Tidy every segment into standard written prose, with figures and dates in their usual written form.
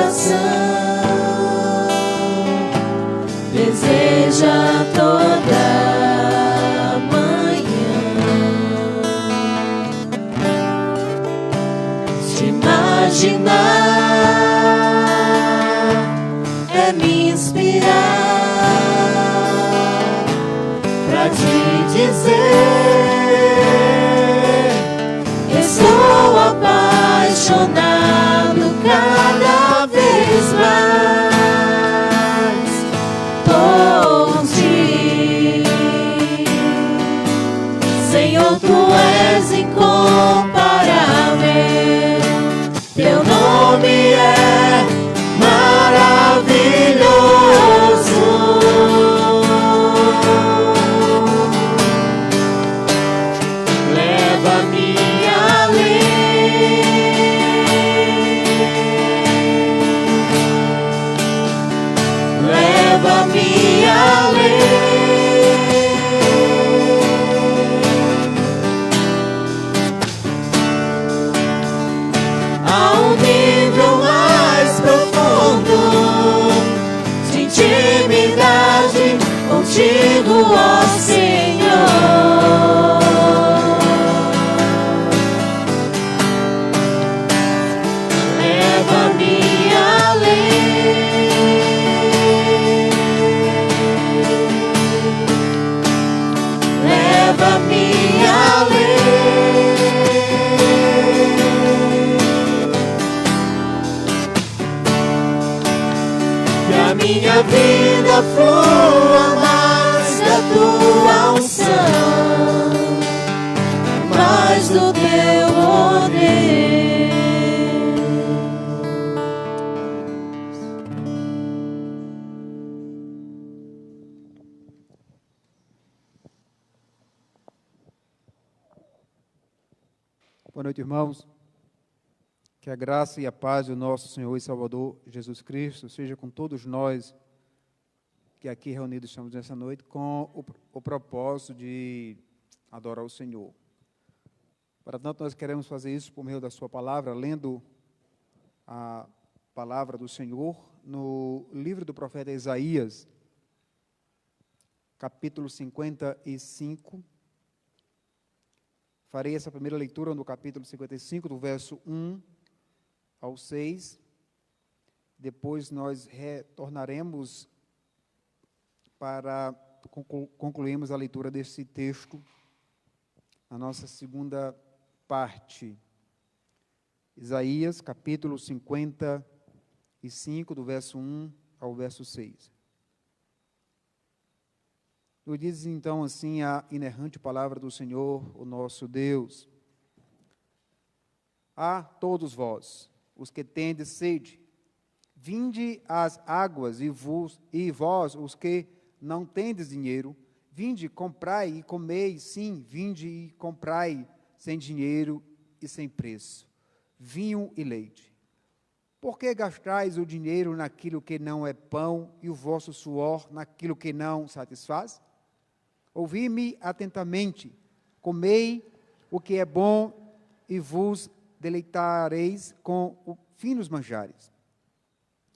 coração deseja toda manhã te imaginar, é me inspirar pra te dizer: estou apaixonado cada vez mais por ti. Senhor, tu és incomparável, teu nome é maravilhoso. Leva-me além, leva-me além, ao nível mais profundo de intimidade contigo, ó Senhor. Leva-me além, leva-me além, que a minha vida flua mais da tua unção, mais do teu poder. Boa noite, irmãos. Que a graça e a paz do nosso Senhor e Salvador Jesus Cristo seja com todos nós que aqui reunidos estamos nessa noite com o propósito de adorar o Senhor. Para tanto, nós queremos fazer isso por meio da sua palavra, lendo a palavra do Senhor no livro do profeta Isaías, capítulo 55. Farei essa primeira leitura no capítulo 55, do verso 1 ao 6. Depois nós retornaremos para concluirmos a leitura desse texto, a nossa segunda parte. Isaías, capítulo 55, do verso 1 ao verso 6. Nos diz então assim a inerrante palavra do Senhor, o nosso Deus: a todos vós, os que tendes sede, vinde às águas, e vós, os que não tendes dinheiro, vinde, comprai e comei, sim, vinde e comprai, sem dinheiro e sem preço, vinho e leite. Por que gastais o dinheiro naquilo que não é pão, e o vosso suor naquilo que não satisfaz? Ouvi-me atentamente, comei o que é bom, e vos deleitareis com finos manjares.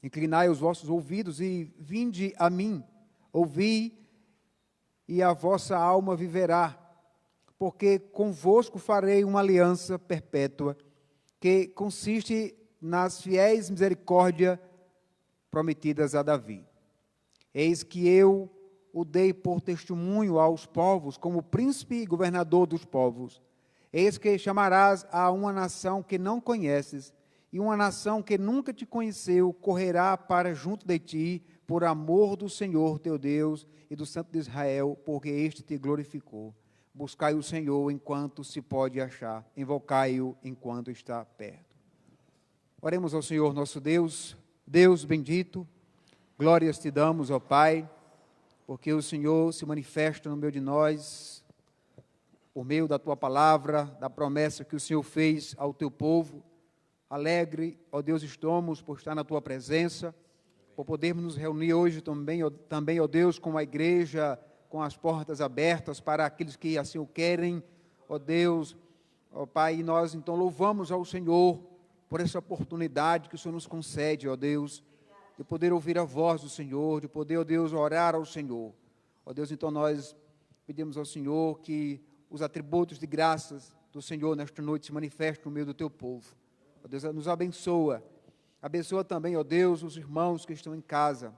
Inclinai os vossos ouvidos e vinde a mim, ouvi, e a vossa alma viverá, porque convosco farei uma aliança perpétua, que consiste nas fiéis misericórdias prometidas a Davi. Eis que eu o dei por testemunho aos povos, como príncipe e governador dos povos. Eis que chamarás a uma nação que não conheces, e uma nação que nunca te conheceu correrá para junto de ti, por amor do Senhor teu Deus e do Santo de Israel, porque este te glorificou. Buscai o Senhor enquanto se pode achar, invocai-o enquanto está perto. Oremos ao Senhor nosso Deus. Deus bendito, glórias te damos, ó Pai, porque o Senhor se manifesta no meio de nós, por meio da tua palavra, da promessa que o Senhor fez ao teu povo. Alegre, ó Deus, estamos por estar na tua presença, por podermos nos reunir hoje também, ó Deus, com a igreja, com as portas abertas para aqueles que assim o querem, ó Deus, ó Pai. E nós então louvamos ao Senhor por essa oportunidade que o Senhor nos concede, ó Deus, de poder ouvir a voz do Senhor, de poder, ó Deus, orar ao Senhor. Ó Deus, então nós pedimos ao Senhor que os atributos de graças do Senhor nesta noite se manifestem no meio do teu povo. Ó Deus, nos abençoa. Abençoa também, ó Deus, os irmãos que estão em casa.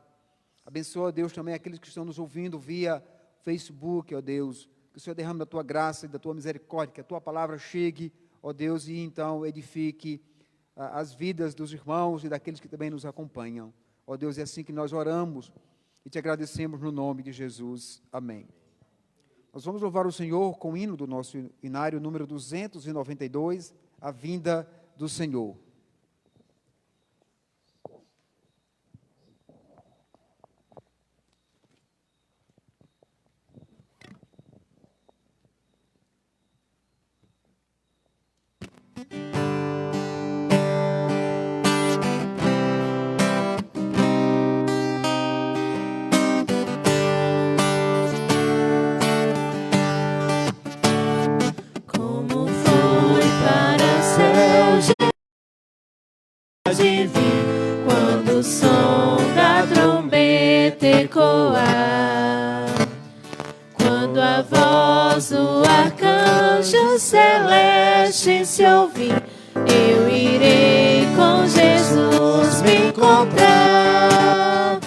Abençoa, ó Deus, também aqueles que estão nos ouvindo via Facebook, ó Deus. Que o Senhor derrame da tua graça e da tua misericórdia, que a tua palavra chegue, ó Deus, e então edifique as vidas dos irmãos e daqueles que também nos acompanham. Ó Deus, é assim que nós oramos e te agradecemos no nome de Jesus. Amém. Nós vamos louvar o Senhor com o hino do nosso inário número 292, a vinda do Senhor. De vir quando o som da trombeta ecoar, quando a voz do arcanjo celeste se ouvir, eu irei com Jesus me encontrar.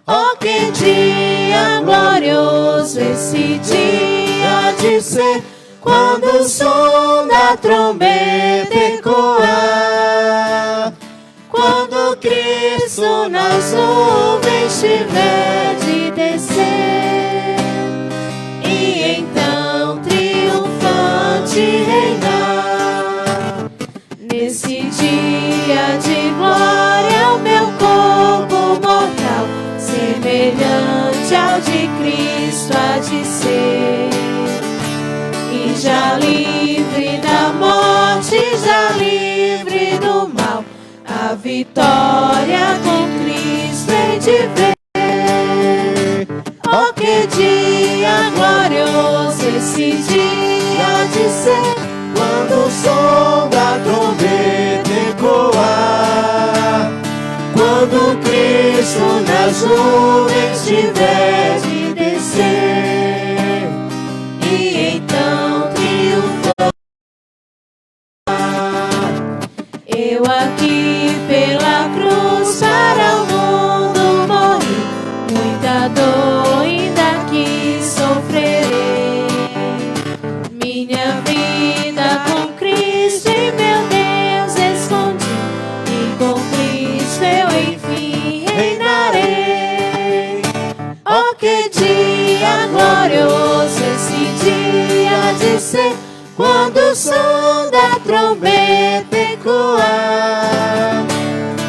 Oh, que dia glorioso esse dia de ser, quando o som da trombeta ecoar, quando Cristo nas nuvens tiver de descer, e então triunfante reinar. Nesse dia de glória o meu corpo mortal, semelhante ao de Cristo há de ser. E já livre da morte, já livre do mal, a vitória com Cristo hei de ver. Oh, que dia glorioso esse dia de ser, quando o som da trombeta ecoar, quando Cristo nas nuvens tiver de descer, e então triunfar. Eu aqui pela cruz para o mundo morri, muita dor ainda que sofrerei. Minha vida com Cristo em meu Deus escondi, e com Cristo eu enfim reinarei. Oh, que dia glorioso esse dia de ser, quando o som da trombeta ecoar,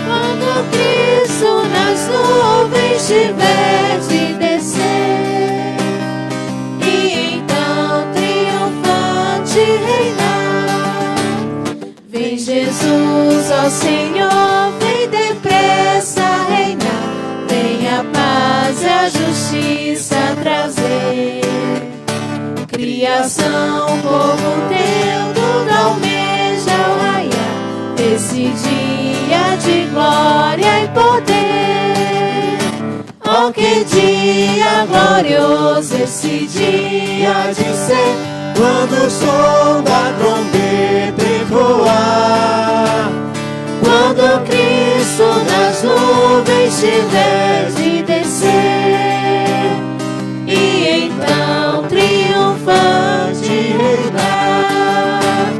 quando Cristo nas nuvens tiver de descer, e então triunfante reinar. Vem Jesus, ó Senhor, vem depressa reinar, vem a paz e a justiça trazer. Criação, povo teu, tudo almeja o raiar desse dia de glória e poder. Oh, que dia glorioso esse dia de ser, quando o som da trombeta ecoar, quando Cristo nas nuvens tiver de descer, e então triunfante reinar.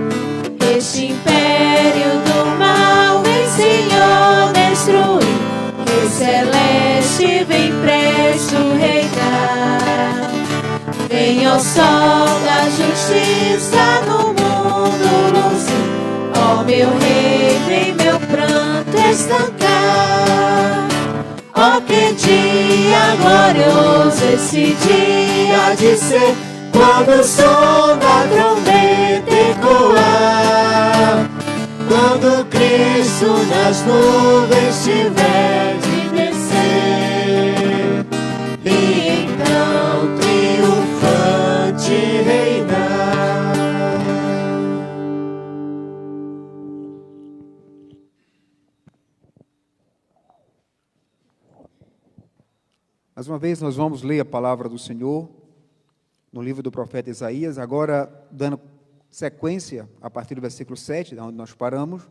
Este império do mal vem, Senhor, destruir, Rei celeste vem presto reinar. Vem, ó sol da justiça no mundo luzir, ó meu Rei, vem meu pranto estancar. Oh, que dia glorioso esse dia de ser, quando o som da trombeta ecoar, quando Cristo nas nuvens tiver de descer, e então triunfante reinar. Mais uma vez nós vamos ler a palavra do Senhor no livro do profeta Isaías, agora dando sequência a partir do versículo 7, onde nós paramos.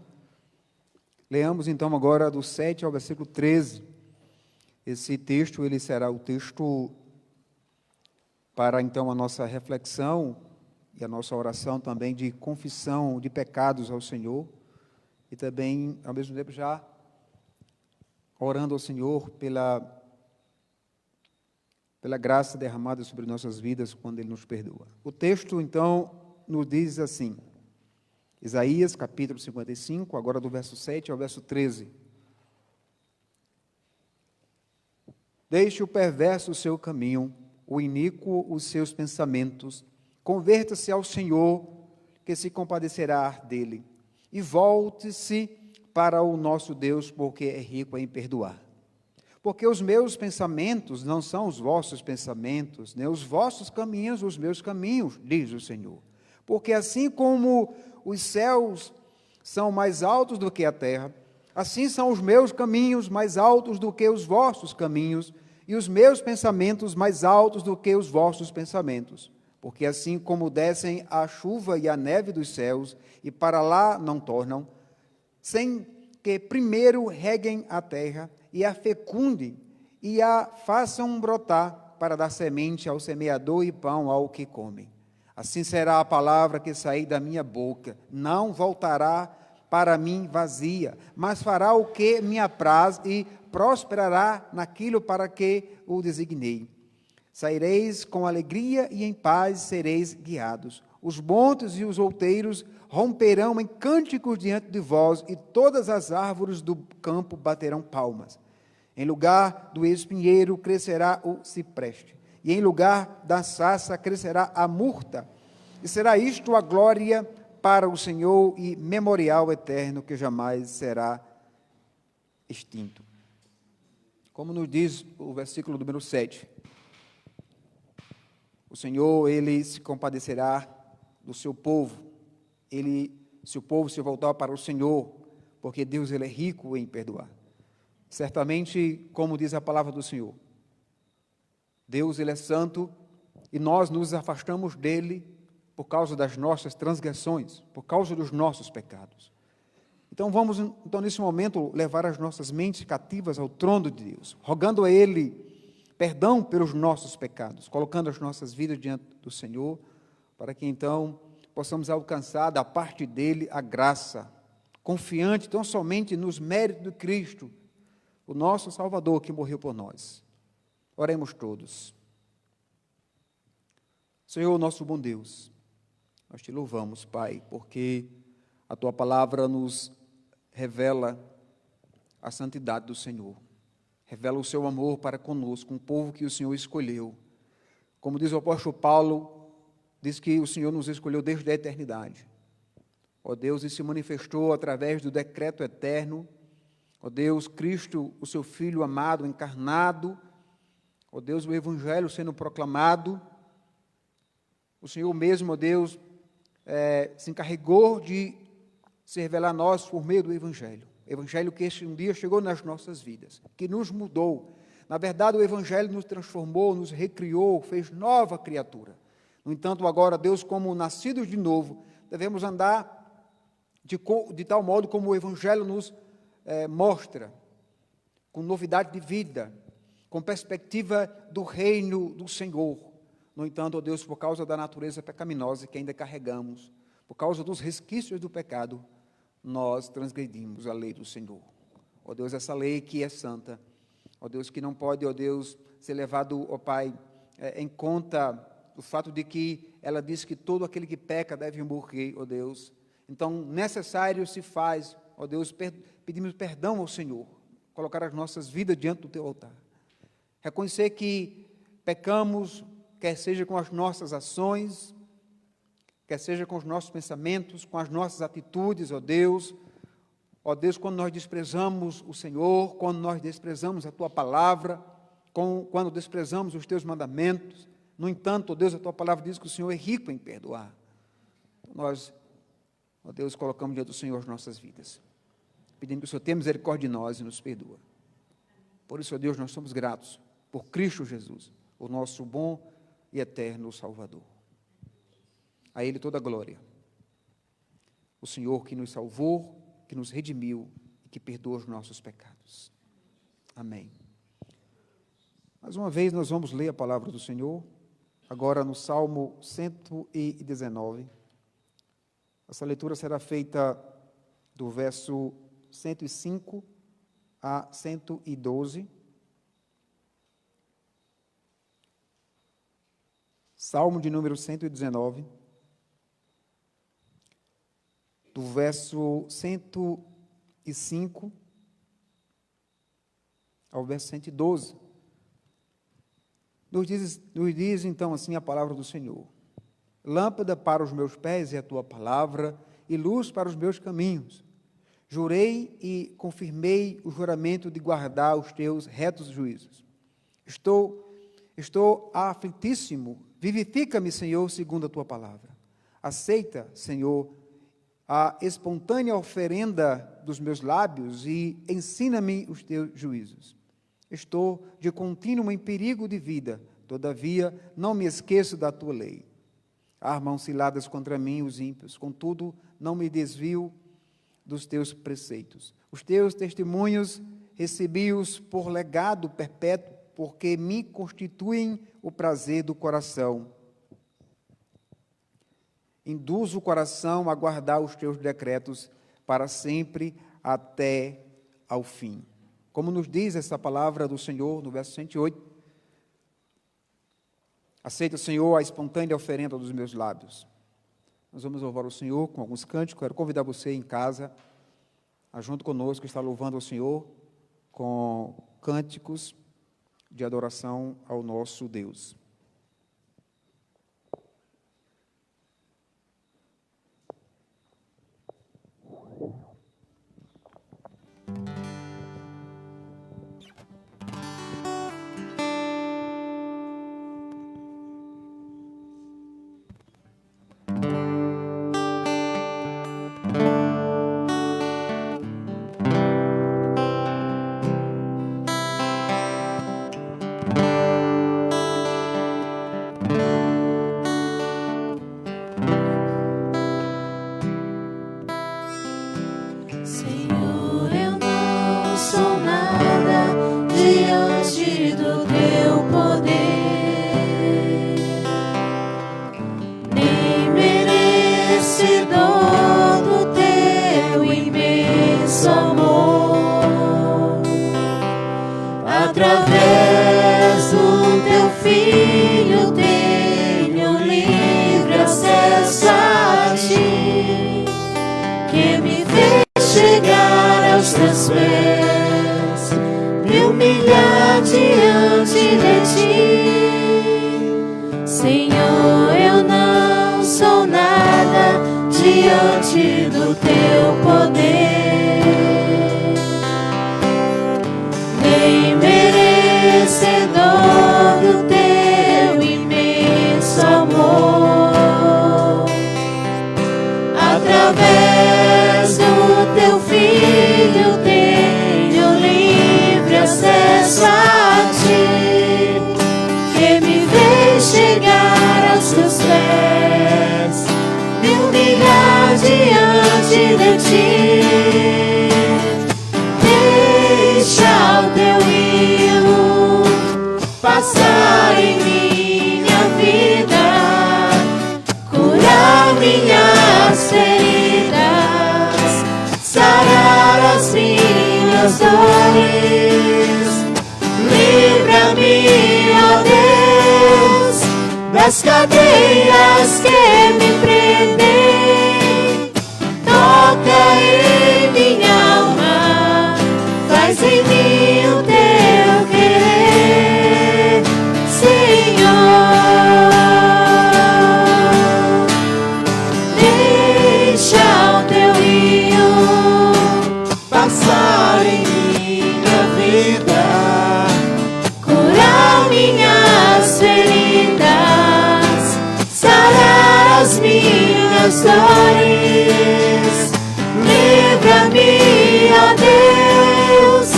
Leamos então agora do 7 ao versículo 13. Esse texto, ele será o texto para então a nossa reflexão e a nossa oração também de confissão de pecados ao Senhor e também, ao mesmo tempo, já orando ao Senhor pela graça derramada sobre nossas vidas quando Ele nos perdoa. O texto, então, nos diz assim, Isaías, capítulo 55, agora do verso 7 ao verso 13. Deixe o perverso o seu caminho, o iníquo os seus pensamentos, converta-se ao Senhor, que se compadecerá dele, e volte-se para o nosso Deus, porque é rico em perdoar. Porque os meus pensamentos não são os vossos pensamentos, nem os vossos caminhos os meus caminhos, diz o Senhor. Porque assim como os céus são mais altos do que a terra, assim são os meus caminhos mais altos do que os vossos caminhos, e os meus pensamentos mais altos do que os vossos pensamentos. Porque assim como descem a chuva e a neve dos céus, e para lá não tornam, sem que primeiro reguem a terra, e a fecundem, e a façam brotar, para dar semente ao semeador e pão ao que come. Assim será a palavra que sair da minha boca, não voltará para mim vazia, mas fará o que me apraz e prosperará naquilo para que o designei. Saireis com alegria e em paz sereis guiados. Os montes e os outeiros romperão em cânticos diante de vós, e todas as árvores do campo baterão palmas. Em lugar do espinheiro crescerá o cipreste, e em lugar da sarça crescerá a murta. E será isto a glória para o Senhor e memorial eterno que jamais será extinto. Como nos diz o versículo número 7, o Senhor, Ele se compadecerá do seu povo, se o povo se voltar para o Senhor, porque Deus, Ele é rico em perdoar. Certamente, como diz a palavra do Senhor, Deus, Ele é santo, e nós nos afastamos dEle por causa das nossas transgressões, por causa dos nossos pecados. Então, vamos, então, nesse momento, levar as nossas mentes cativas ao trono de Deus, rogando a Ele perdão pelos nossos pecados, colocando as nossas vidas diante do Senhor, para que, então, possamos alcançar da parte dEle a graça, confiante tão somente nos méritos de Cristo, o nosso Salvador que morreu por nós. Oremos todos. Senhor, nosso bom Deus, nós te louvamos, Pai, porque a Tua palavra nos revela a santidade do Senhor, revela o Seu amor para conosco, um povo que o Senhor escolheu. Como diz o apóstolo Paulo, diz que o Senhor nos escolheu desde a eternidade. Ó Deus, e se manifestou através do decreto eterno. Ó Deus, Cristo, o Seu Filho amado, encarnado. Ó Deus, o Evangelho sendo proclamado. O Senhor mesmo, ó Deus, se encarregou de se revelar a nós por meio do Evangelho. Evangelho que um dia chegou nas nossas vidas, que nos mudou. Na verdade, o Evangelho nos transformou, nos recriou, fez nova criatura. No entanto, agora, Deus, como nascidos de novo, devemos andar de tal modo como o Evangelho nos mostra, com novidade de vida, com perspectiva do reino do Senhor. No entanto, ó Deus, por causa da natureza pecaminosa que ainda carregamos, por causa dos resquícios do pecado, nós transgredimos a lei do Senhor. Ó Deus, essa lei que é santa, ó Deus, que não pode, ó Deus, ser levado, ó Pai, em conta o fato de que ela diz que todo aquele que peca deve morrer, ó Deus. Então, necessário se faz, ó Deus, pedimos perdão ao Senhor, colocar as nossas vidas diante do Teu altar. Reconhecer que pecamos, quer seja com as nossas ações, quer seja com os nossos pensamentos, com as nossas atitudes, ó Deus, quando nós desprezamos o Senhor, quando nós desprezamos a Tua palavra, quando desprezamos os Teus mandamentos. No entanto, ó Deus, a Tua palavra diz que o Senhor é rico em perdoar. Nós, ó Deus, colocamos diante do Senhor as nossas vidas, pedindo que o Senhor tenha misericórdia de nós e nos perdoa. Por isso, ó Deus, nós somos gratos por Cristo Jesus, o nosso bom e eterno Salvador. A Ele toda a glória. O Senhor que nos salvou, que nos redimiu e que perdoa os nossos pecados. Amém. Mais uma vez nós vamos ler a palavra do Senhor, agora no Salmo 119. Essa leitura será feita do verso 105 a 112. Salmo de número 119, do verso 105 ao verso 112. Nos diz então assim a palavra do Senhor: lâmpada para os meus pés é a tua palavra, e luz para os meus caminhos. Jurei e confirmei o juramento de guardar os teus retos juízos. Estou aflitíssimo. Vivifica-me, Senhor, segundo a tua palavra. Aceita, Senhor, a espontânea oferenda dos meus lábios e ensina-me os teus juízos. Estou de contínuo em perigo de vida, todavia não me esqueço da tua lei. Armam ciladas contra mim os ímpios, contudo não me desvio dos teus preceitos. Os teus testemunhos recebi-os por legado perpétuo, porque me constituem o prazer do coração. Induz o coração a guardar os teus decretos para sempre até ao fim. Como nos diz essa palavra do Senhor no verso 108, aceita, Senhor, a espontânea oferenda dos meus lábios. Nós vamos louvar o Senhor com alguns cânticos. Quero convidar você em casa a junto conosco estar louvando o Senhor com cânticos de adoração ao nosso Deus. Através do teu Filho tenho livre acesso a ti, que me fez chegar aos teus pés, me humilhar diante de ti. Senhor, eu não sou nada diante do teu poder. Merecedor do teu imenso amor, através do teu Filho tenho livre acesso a ti, que me fez chegar aos teus pés, me humilhar diante de ti. Deixa o teu passar em minha vida, curar minhas feridas, sarar as minhas dores. Livra-me, ó Deus, das cadeias que me prendem. Toca em minha alma, faz em mim o teu querer, Senhor. Deixa o teu rio passar em minha vida, curar minhas feridas, sarar as minhas dores. Livra-me, ó Deus,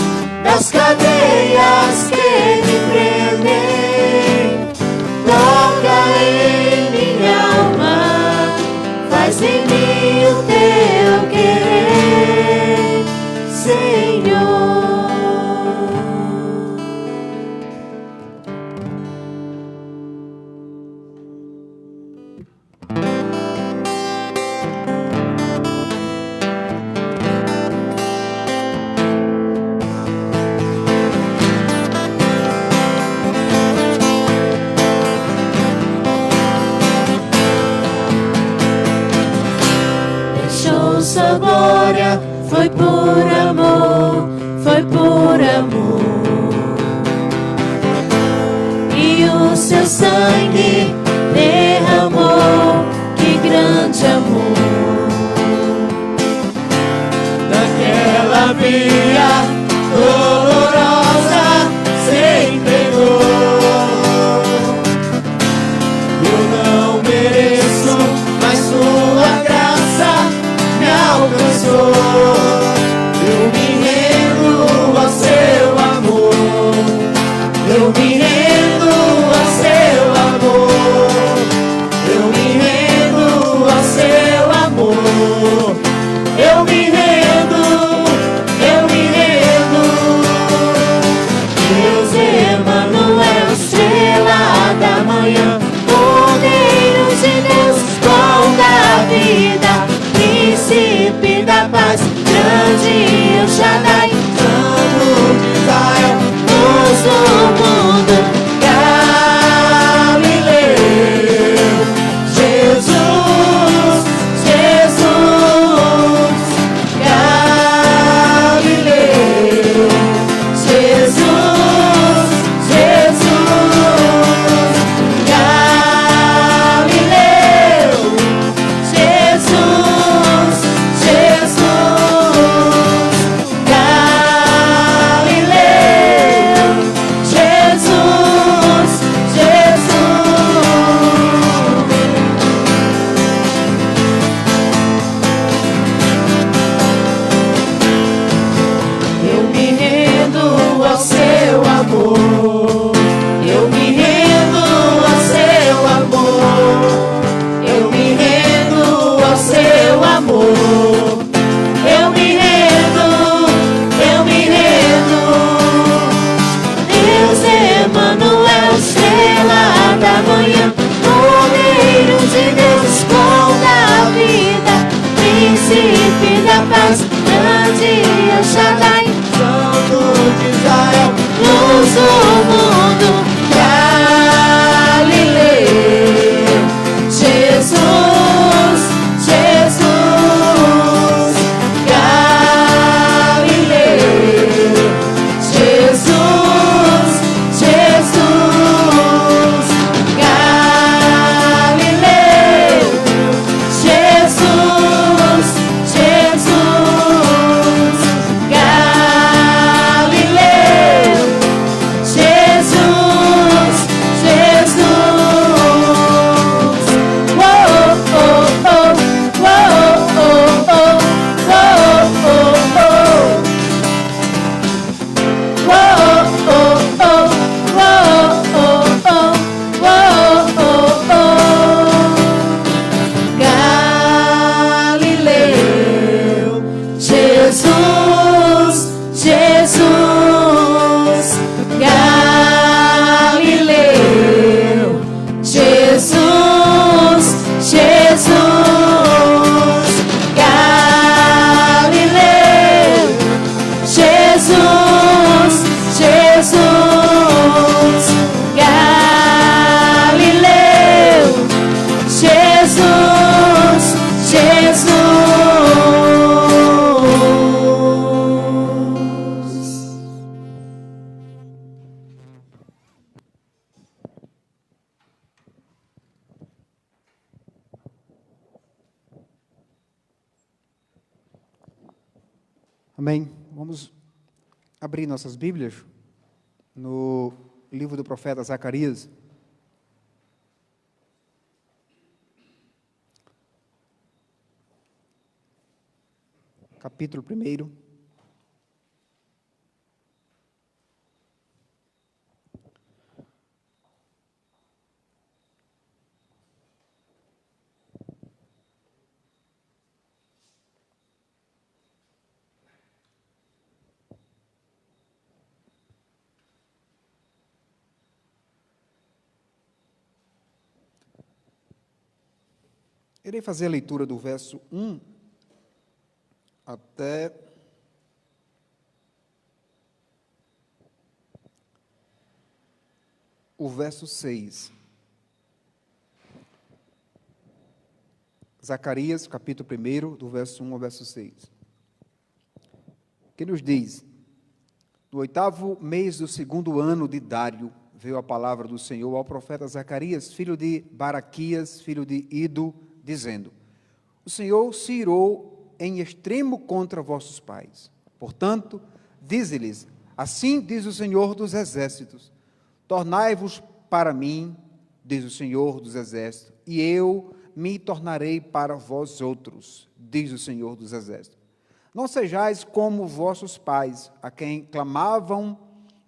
por amor, e o seu sangue derramou. Que grande amor! Naquela via dolorosa se entregou. Eu não mereço, mas sua graça me alcançou. Eu me rendo ao seu amor. Eu me rendo ao seu amor. Eu me rendo ao seu amor. Eu me rendo, eu me rendo. Deus Emanuel, estrela da manhã, Cordeiro de Deus, pão da vida, príncipe da paz, grande El Shaddai, Santo de Israel, luz do mundo, Galileu. Jesus, Jesus, Galileu. Jesus, Jesus, Galileu. Jesus, Jesus, Galileu. Jesus, eu me rendo ao seu amor. Eu me rendo ao seu amor. Eu me rendo ao seu amor. Eu me rendo, eu me rendo. Deus Emanuel, estrela da manhã, Cordeiro de Deus, pão da vida, príncipe da paz, grande El Shaddai, Santo de Israel, luz do mundo, Galileu. Jesus, Jesus, Galileu. Jesus, Jesus, Galileu. Jesus, Jesus, Galileu. Jesus, Jesus. Uou, oh, oh, uou, oh, oh, uou, oh, oh. Uou, oh, oh, uou, oh, oh, uou, oh, oh. Galileu. Jesus, Jesus, Galileu. Jesus, Jesus, Galileu. Jesus, Jesus, Galileu. Jesus, Jesus. Amém. Vamos abrir nossas Bíblias no livro do profeta Zacarias. Capítulo 1. Irei fazer a leitura do verso 1 até o verso 6. Zacarias, capítulo 1, do verso 1 ao verso 6. Que nos diz: No 8º mês do 2º ano de Dário, veio a palavra do Senhor ao profeta Zacarias, filho de Baraquias, filho de Ido, dizendo: O Senhor se irou em extremo contra vossos pais. Portanto, dize-lhes: Assim diz o Senhor dos Exércitos: Tornai-vos para mim, diz o Senhor dos Exércitos, e eu me tornarei para vós outros, diz o Senhor dos Exércitos. Não sejais como vossos pais, a quem clamavam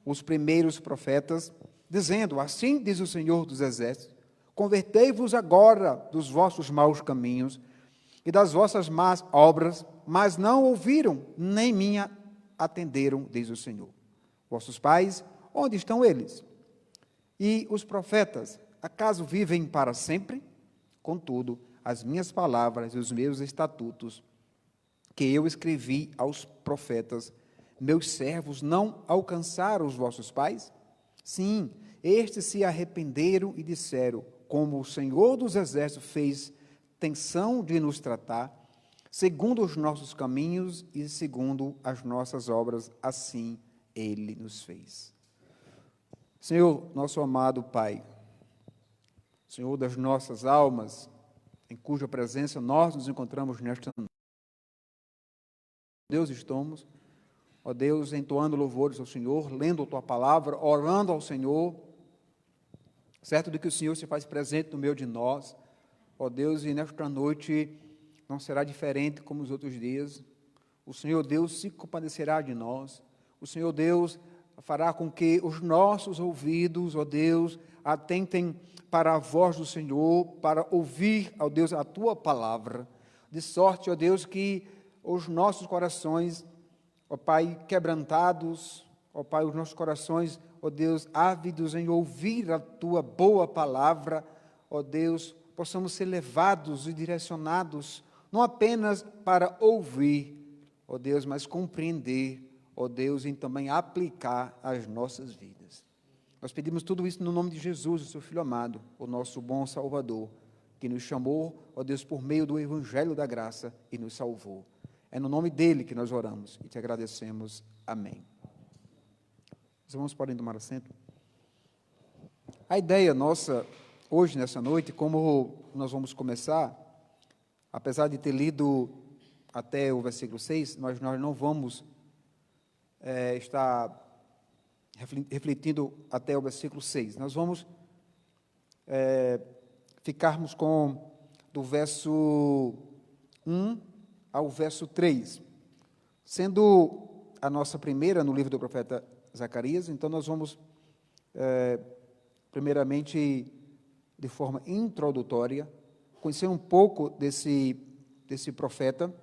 os primeiros profetas, dizendo: Assim diz o Senhor dos Exércitos: Convertei-vos agora dos vossos maus caminhos e das vossas más obras, mas não ouviram, nem me atenderam, diz o Senhor. Vossos pais, onde estão eles? E os profetas, acaso vivem para sempre? Contudo, as minhas palavras e os meus estatutos, que eu escrevi aos profetas, meus servos, não alcançaram os vossos pais? Sim, estes se arrependeram e disseram: Como o Senhor dos Exércitos fez tensão de nos tratar, segundo os nossos caminhos e segundo as nossas obras, assim Ele nos fez. Senhor, nosso amado Pai, Senhor das nossas almas, em cuja presença nós nos encontramos nesta noite. Deus, estamos, ó Deus, entoando louvores ao Senhor, lendo a Tua palavra, orando ao Senhor, certo de que o Senhor se faz presente no meio de nós, ó Deus, e nesta noite não será diferente como os outros dias. O Senhor Deus se compadecerá de nós, o Senhor Deus fará com que os nossos ouvidos, ó Deus, atentem para a voz do Senhor, para ouvir, ó Deus, a Tua palavra, de sorte, ó Deus, que os nossos corações, ó Pai, quebrantados, ó Pai, os nossos corações, ó Deus, ávidos em ouvir a Tua boa palavra, ó Deus, possamos ser levados e direcionados, não apenas para ouvir, ó Deus, mas compreender, ó Deus, e também aplicar às nossas vidas. Nós pedimos tudo isso no nome de Jesus, o Seu Filho amado, o nosso bom Salvador, que nos chamou, ó Deus, por meio do Evangelho da Graça e nos salvou. É no nome dEle que nós oramos e te agradecemos. Amém. Os irmãos podem tomar assento. A ideia nossa, hoje, nessa noite, como nós vamos começar, apesar de ter lido até o versículo 6, nós não vamos estar refletindo até o versículo 6. Nós vamos ficarmos com do verso 1 ao verso 3. Sendo a nossa primeira no livro do profeta Zacarias, então nós vamos, primeiramente, de forma introdutória, conhecer um pouco desse profeta,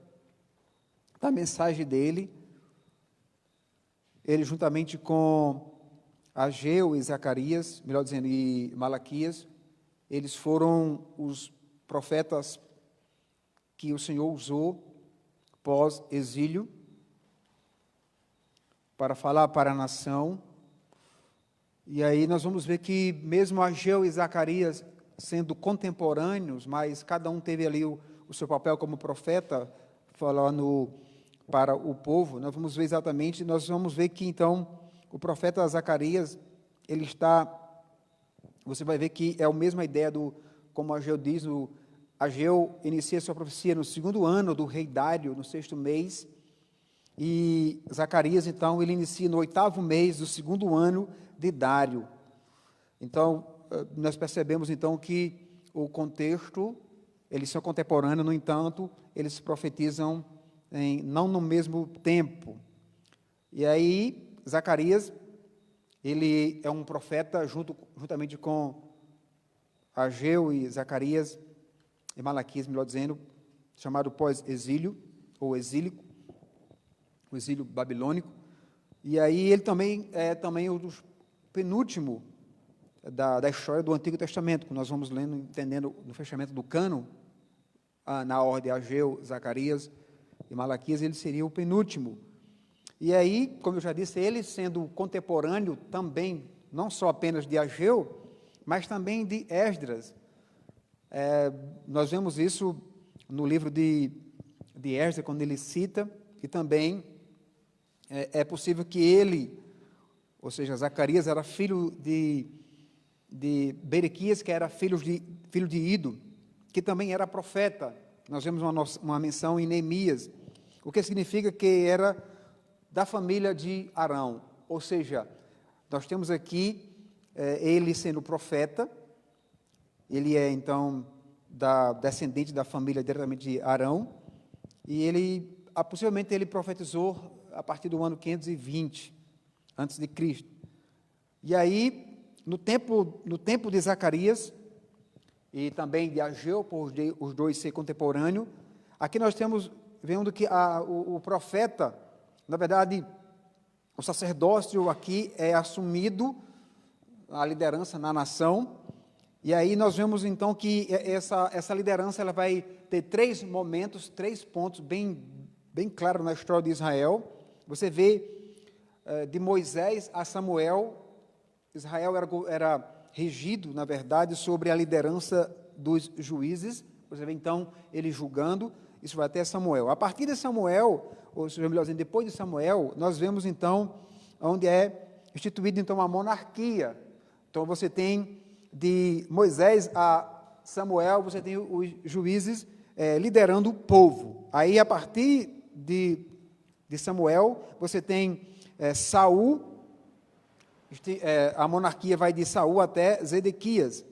da mensagem dele. Ele, juntamente com Ageu e Zacarias, melhor dizendo, e Malaquias, eles foram os profetas que o Senhor usou pós-exílio para falar para a nação. E aí nós vamos ver que mesmo Ageu e Zacarias sendo contemporâneos, mas cada um teve ali o seu papel como profeta, falando para o povo. Nós vamos ver exatamente, nós vamos ver que então o profeta Zacarias, ele está, você vai ver que é a mesma ideia como Ageu diz, Ageu inicia sua profecia no 2º ano do rei Dário, no 6º mês, e Zacarias, então, ele inicia no 8º mês do 2º ano de Dário. Então, nós percebemos, então, que o contexto, eles são contemporâneos, no entanto, eles profetizam não no mesmo tempo. E aí, Zacarias, ele é um profeta, juntamente com Ageu e Zacarias, e Malaquias, melhor dizendo, chamado pós-exílio, ou exílico, o exílio babilônico. E aí ele também é o penúltimo da história do Antigo Testamento, que nós vamos lendo, entendendo no fechamento do cânon, na ordem Ageu, Zacarias e Malaquias, ele seria o penúltimo. E aí, como eu já disse, ele sendo contemporâneo também, não só apenas de Ageu, mas também de Esdras. Nós vemos isso no livro de Esdras, quando ele cita, e também é possível que ele ou seja, Zacarias era filho de Berequias, que era filho de Ido, que também era profeta. Nós vemos uma menção em Neemias, o que significa que era da família de Arão. Ou seja, nós temos aqui ele sendo profeta, ele é então descendente da família diretamente de Arão, e possivelmente ele profetizou a partir do ano 520 antes de Cristo. E aí, no tempo de Zacarias e também de Ageu, por os dois ser contemporâneos, aqui nós vendo que o profeta, na verdade, o sacerdócio aqui é assumido, a liderança na nação, e aí nós vemos então que essa liderança ela vai ter 3 momentos, 3 pontos bem claros na história de Israel. Você vê de Moisés a Samuel, Israel era regido, na verdade, sobre a liderança dos juízes. Você vê então ele julgando, isso vai até Samuel. A partir de Samuel, ou seja, melhor dizendo, depois de Samuel, nós vemos então onde é instituída então a monarquia. Então você tem de Moisés a Samuel, você tem os juízes liderando o povo. Aí a partir de Samuel, você tem Saul, a monarquia vai de Saul até Zedequias.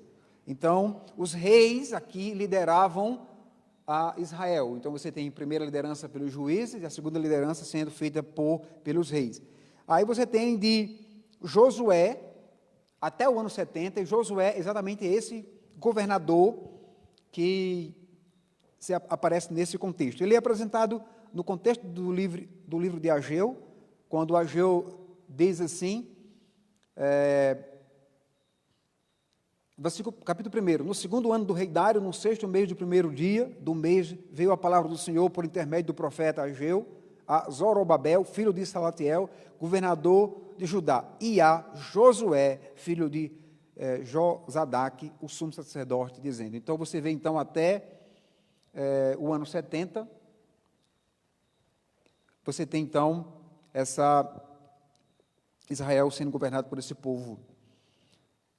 Então, os reis aqui lideravam a Israel. Então, você tem a primeira liderança pelos juízes e a segunda liderança sendo feita pelos reis. Aí você tem de Josué até o ano 70, e Josué é exatamente esse governador que aparece nesse contexto. Ele é apresentado no contexto do livro de Ageu, quando Ageu diz assim, capítulo 1, no 2º ano do rei Dário, no 6º mês do 1º dia do mês, veio a palavra do Senhor por intermédio do profeta Ageu, a Zorobabel, filho de Salatiel, governador de Judá, e a Josué, filho de Josadaque, o sumo sacerdote, dizendo. Então, você vê então até o ano 70, você tem então Israel sendo governado por esse povo,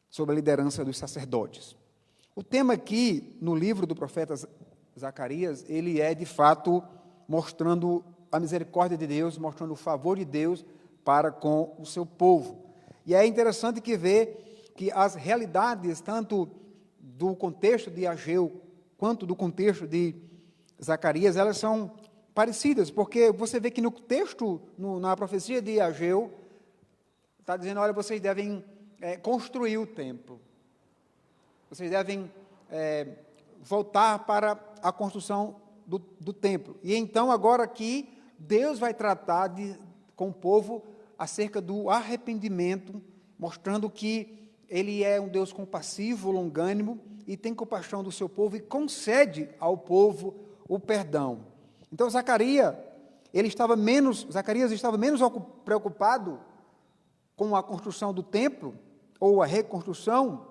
sob a liderança dos sacerdotes. O tema aqui, no livro do profeta Zacarias, ele é, de fato, mostrando a misericórdia de Deus, mostrando o favor de Deus para com o seu povo. E é interessante que vê que as realidades, tanto do contexto de Ageu, quanto do contexto de Zacarias, elas são parecidas, porque você vê que no texto, na profecia de Ageu, está dizendo, olha, vocês devem construir o templo. Vocês devem voltar para a construção do templo. E então, agora aqui, Deus vai tratar com o povo acerca do arrependimento, mostrando que Ele é um Deus compassivo, longânimo, e tem compaixão do seu povo e concede ao povo o perdão. Então, Zacarias estava menos preocupado com a construção do templo, ou a reconstrução,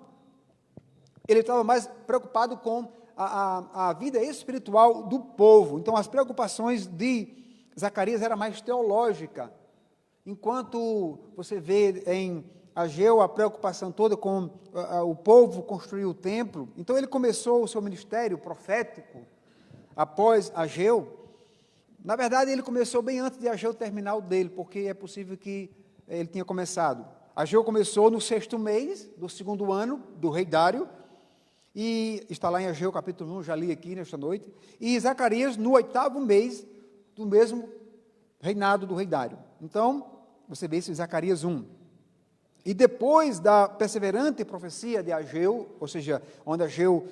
ele estava mais preocupado com a vida espiritual do povo. Então, as preocupações de Zacarias eram mais teológicas, enquanto você vê em Ageu a preocupação toda com o povo construir o templo. Então, ele começou o seu ministério profético após Ageu. Na verdade, ele começou bem antes de Ageu terminar o dele, porque é possível que ele tinha começado. Ageu começou no 6º mês do 2º ano do rei Dário, e está lá em Ageu capítulo 1, já li aqui nesta noite, e Zacarias no 8º mês do mesmo reinado do rei Dário. Então, você vê isso em Zacarias 1. E depois da perseverante profecia de Ageu, ou seja, onde Ageu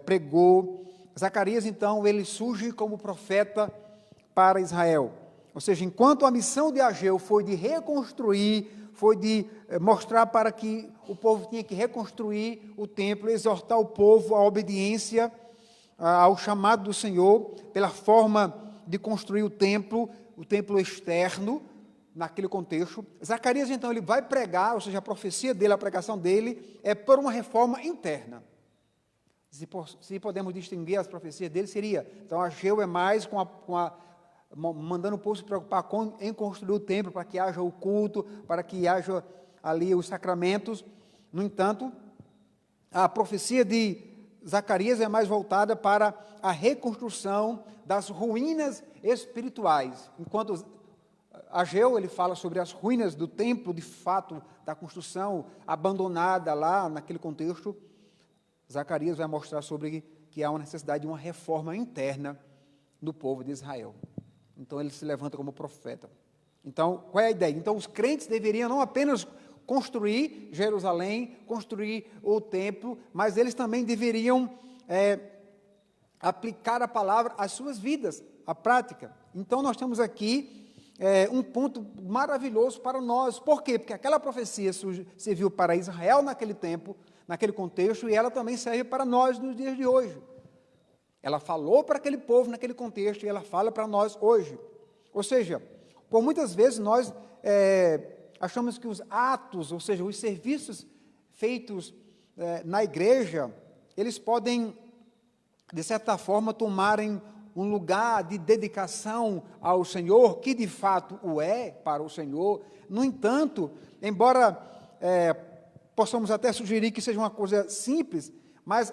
pregou, Zacarias, então, ele surge como profeta para Israel. Ou seja, enquanto a missão de Ageu foi de reconstruir, foi de mostrar para que o povo tinha que reconstruir o templo, exortar o povo à obediência ao chamado do Senhor, pela forma de construir o templo externo, naquele contexto. Zacarias, então, ele vai pregar, ou seja, a profecia dele, a pregação dele, é por uma reforma interna. Se podemos distinguir as profecias dele, seria, então, Ageu é mais com a mandando o povo se preocupar em construir o templo, para que haja o culto, para que haja ali os sacramentos. No entanto, a profecia de Zacarias é mais voltada para a reconstrução das ruínas espirituais. Enquanto Ageu, ele fala sobre as ruínas do templo, de fato, da construção abandonada lá naquele contexto, Zacarias vai mostrar sobre que há uma necessidade de uma reforma interna do povo de Israel. Então, ele se levanta como profeta. Então, qual é a ideia? Então, os crentes deveriam não apenas construir Jerusalém, construir o templo, mas eles também deveriam aplicar a palavra às suas vidas, à prática. Então, nós temos aqui um ponto maravilhoso para nós. Por quê? Porque aquela profecia serviu para Israel naquele tempo, naquele contexto, e ela também serve para nós nos dias de hoje. Ela falou para aquele povo naquele contexto e ela fala para nós hoje. Ou seja, por muitas vezes nós achamos que os atos, ou seja, os serviços feitos na igreja, eles podem, de certa forma, tomarem um lugar de dedicação ao Senhor, que de fato o é para o Senhor. No entanto, embora possamos até sugerir que seja uma coisa simples, mas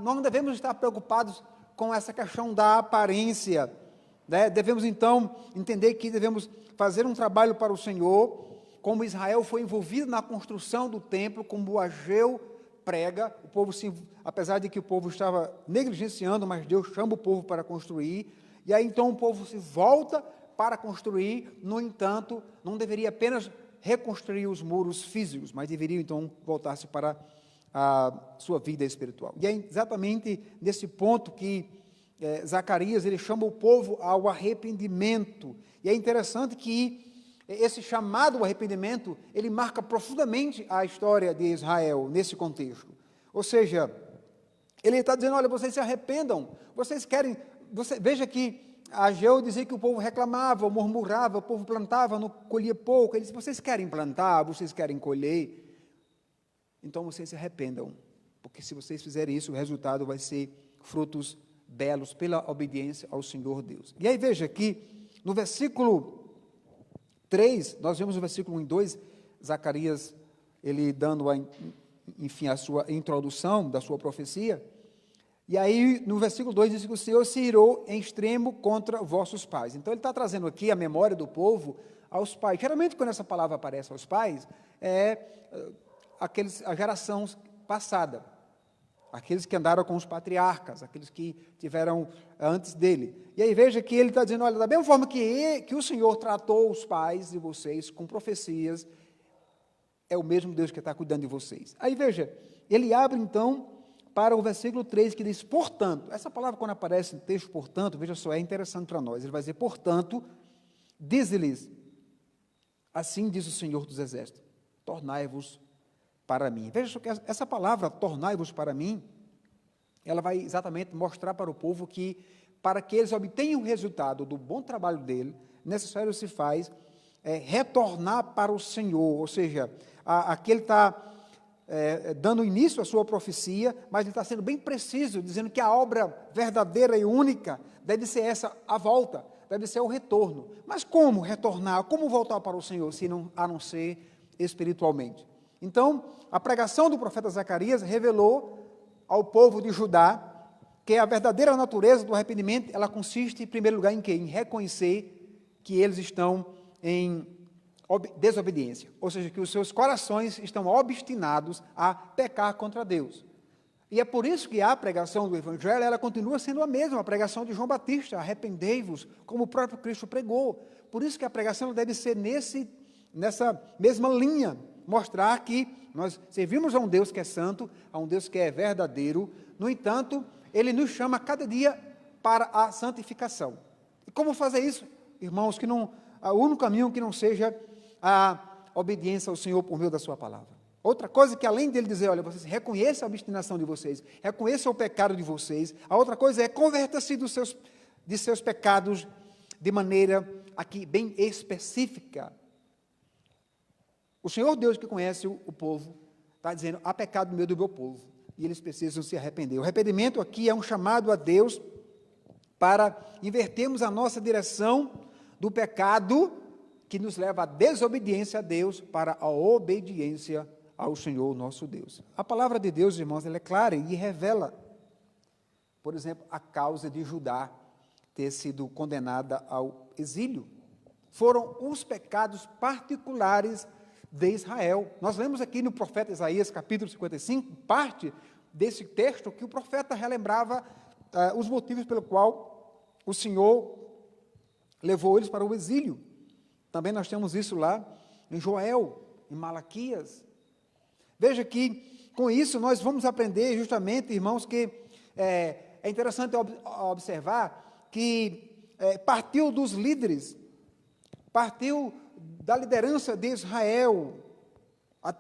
nós não devemos estar preocupados com essa questão da aparência, né? Devemos, então, entender que devemos fazer um trabalho para o Senhor, como Israel foi envolvido na construção do templo, como Ageu prega, o povo, apesar de que o povo estava negligenciando, mas Deus chama o povo para construir, e aí então o povo se volta para construir. No entanto, não deveria apenas reconstruir os muros físicos, mas deveria então voltar-se para a sua vida espiritual. E é exatamente nesse ponto que Zacarias, ele chama o povo ao arrependimento. E é interessante que esse chamado ao arrependimento, ele marca profundamente a história de Israel nesse contexto. Ou seja, ele está dizendo, olha, vocês se arrependam, vocês querem, veja que Ageu dizia que o povo reclamava, murmurava, o povo plantava, não colhia pouco. Ele disse, vocês querem plantar, vocês querem colher, então vocês se arrependam, porque se vocês fizerem isso, o resultado vai ser frutos belos pela obediência ao Senhor Deus. E aí veja que no versículo 3, nós vemos no versículo 1 e 2, Zacarias, ele dando, enfim, a sua introdução da sua profecia, e aí no versículo 2 diz que o Senhor se irou em extremo contra vossos pais. Então ele está trazendo aqui a memória do povo aos pais. Geralmente quando essa palavra aparece aos pais, a geração passada, aqueles que andaram com os patriarcas, aqueles que tiveram antes dele. E aí veja que ele está dizendo, olha, da mesma forma que o Senhor tratou os pais de vocês com profecias, é o mesmo Deus que está cuidando de vocês. Aí veja, ele abre então para o versículo 3, que diz, portanto, essa palavra quando aparece no texto, portanto, veja só, é interessante para nós, ele vai dizer, portanto, diz-lhes, assim diz o Senhor dos Exércitos, tornai-vos para mim. Veja só que essa palavra, tornai-vos para mim, ela vai exatamente mostrar para o povo que, para que eles obtenham o resultado do bom trabalho dele, necessário se faz retornar para o Senhor, ou seja, aqui ele está dando início à sua profecia, mas ele está sendo bem preciso, dizendo que a obra verdadeira e única deve ser essa, a volta, deve ser o retorno. Mas como retornar, como voltar para o Senhor, a não ser espiritualmente? Então, a pregação do profeta Zacarias revelou ao povo de Judá que a verdadeira natureza do arrependimento, ela consiste, em primeiro lugar, em quê? Em reconhecer que eles estão em desobediência, ou seja, que os seus corações estão obstinados a pecar contra Deus. E é por isso que a pregação do Evangelho, ela continua sendo a mesma, a pregação de João Batista, arrependei-vos, como o próprio Cristo pregou. Por isso que a pregação deve ser nessa mesma linha, mostrar que nós servimos a um Deus que é santo, a um Deus que é verdadeiro. No entanto, Ele nos chama cada dia para a santificação. E como fazer isso? Irmãos, o único caminho que não seja a obediência ao Senhor por meio da sua palavra. Outra coisa que além dele dizer, olha, vocês reconheçam a obstinação de vocês, reconheçam o pecado de vocês, a outra coisa é converta-se de seus pecados de maneira aqui bem específica. O Senhor Deus que conhece o povo, está dizendo, há pecado no meio do meu povo, e eles precisam se arrepender. O arrependimento aqui é um chamado a Deus para invertermos a nossa direção do pecado que nos leva à desobediência a Deus para a obediência ao Senhor nosso Deus. A palavra de Deus, irmãos, ela é clara e revela, por exemplo, a causa de Judá ter sido condenada ao exílio. Foram os pecados particulares de Israel. Nós lemos aqui no profeta Isaías, capítulo 55, parte desse texto que o profeta relembrava os motivos pelo qual o Senhor levou eles para o exílio. Também nós temos isso lá em Joel, em Malaquias. Veja que, com isso, nós vamos aprender justamente, irmãos, que é interessante observar que partiu dos líderes, partiu da liderança de Israel, a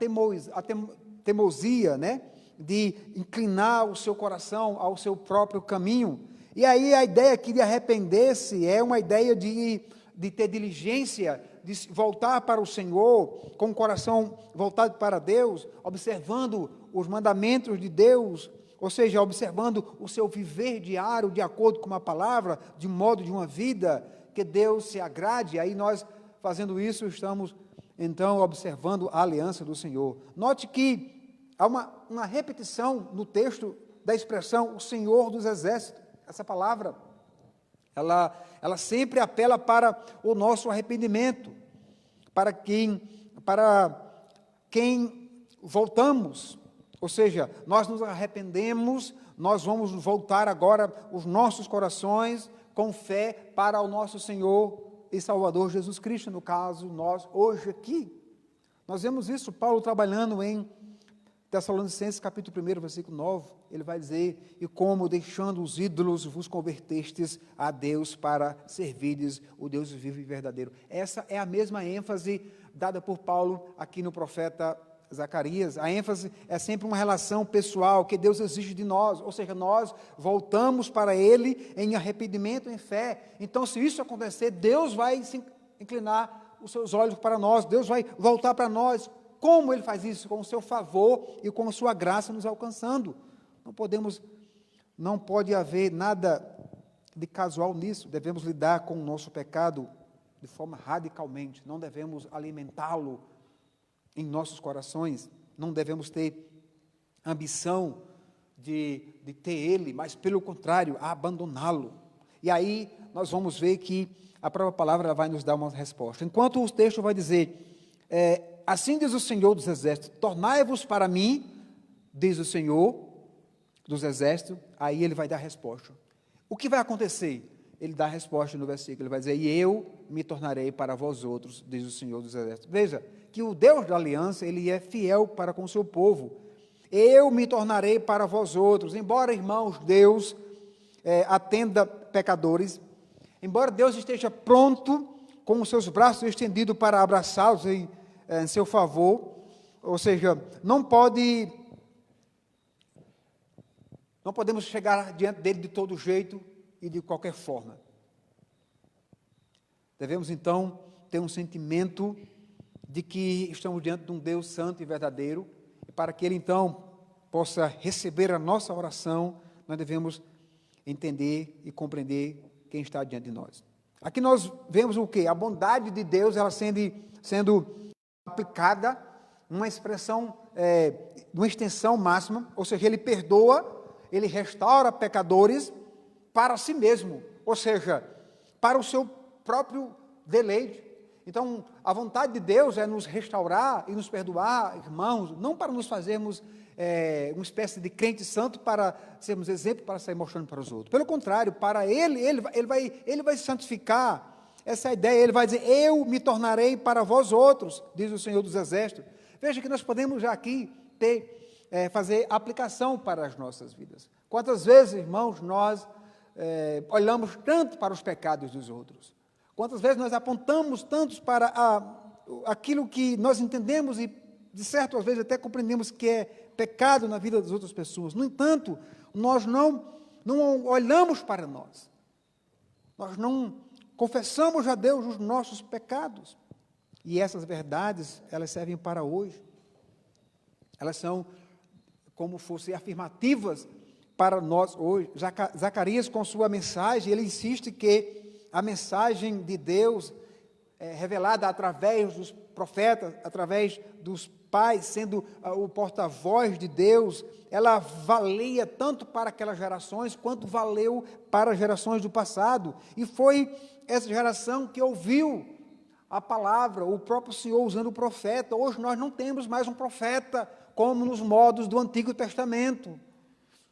teimosia, né, de inclinar o seu coração ao seu próprio caminho. E aí a ideia aqui de arrepender-se é uma ideia de ter diligência, de voltar para o Senhor, com o coração voltado para Deus, observando os mandamentos de Deus, ou seja, observando o seu viver diário, de acordo com uma palavra, de modo de uma vida, que Deus se agrade. Aí nós, fazendo isso, estamos, então, observando a aliança do Senhor. Note que há uma repetição no texto da expressão, o Senhor dos Exércitos. Essa palavra, ela sempre apela para o nosso arrependimento, para quem voltamos, ou seja, nós nos arrependemos, nós vamos voltar agora os nossos corações com fé para o nosso Senhor e Salvador Jesus Cristo, no caso, nós hoje aqui. Nós vemos isso, Paulo trabalhando em Tessalonicenses, capítulo 1, versículo 9, ele vai dizer, e como deixando os ídolos vos convertestes a Deus para servirdes o Deus vivo e verdadeiro. Essa é a mesma ênfase dada por Paulo aqui no profeta Zacarias. A ênfase é sempre uma relação pessoal que Deus exige de nós, ou seja, nós voltamos para Ele em arrependimento, em fé. Então, se isso acontecer, Deus vai se inclinar os seus olhos para nós, Deus vai voltar para nós. Como Ele faz isso? Com o seu favor e com a sua graça nos alcançando. Não pode haver nada de casual nisso. Devemos lidar com o nosso pecado de forma radicalmente. Não devemos alimentá-lo em nossos corações. Não devemos ter ambição de ter ele, mas pelo contrário, abandoná-lo. E aí nós vamos ver que a própria palavra vai nos dar uma resposta. Enquanto o texto vai dizer, assim diz o Senhor dos Exércitos, tornai-vos para mim, diz o Senhor dos Exércitos, aí ele vai dar a resposta. O que vai acontecer? Ele dá a resposta no versículo, ele vai dizer, e eu me tornarei para vós outros, diz o Senhor dos Exércitos. Veja, que o Deus da aliança, ele é fiel para com o seu povo. Eu me tornarei para vós outros, embora, irmãos, Deus atenda pecadores, embora Deus esteja pronto, com os seus braços estendidos para abraçá-los em seu favor, ou seja, não podemos chegar diante dele de todo jeito e de qualquer forma. Devemos, então, ter um sentimento de que estamos diante de um Deus santo e verdadeiro, e para que Ele, então, possa receber a nossa oração, nós devemos entender e compreender quem está diante de nós. Aqui nós vemos o quê? A bondade de Deus, ela sendo aplicada, uma expressão, uma extensão máxima, ou seja, Ele perdoa, Ele restaura pecadores para si mesmo, ou seja, para o seu próprio deleite. Então, a vontade de Deus é nos restaurar e nos perdoar, irmãos, não para nos fazermos uma espécie de crente santo para sermos exemplo, para sair mostrando para os outros. Pelo contrário, para Ele vai se santificar. Essa ideia, Ele vai dizer, eu me tornarei para vós outros, diz o Senhor dos Exércitos. Veja que nós podemos já aqui fazer aplicação para as nossas vidas. Quantas vezes, irmãos, nós olhamos tanto para os pecados dos outros? Quantas vezes nós apontamos tantos para aquilo que nós entendemos e, de certo, às vezes até compreendemos que é pecado na vida das outras pessoas. No entanto, nós não olhamos para nós. Nós não confessamos a Deus os nossos pecados. E essas verdades, elas servem para hoje. Elas são como fossem afirmativas para nós hoje. Zacarias, com sua mensagem, ele insiste que a mensagem de Deus revelada através dos profetas, através dos pais, sendo o porta-voz de Deus, ela valia tanto para aquelas gerações, quanto valeu para as gerações do passado. E foi essa geração que ouviu a palavra, o próprio Senhor usando o profeta. Hoje nós não temos mais um profeta como nos modos do Antigo Testamento.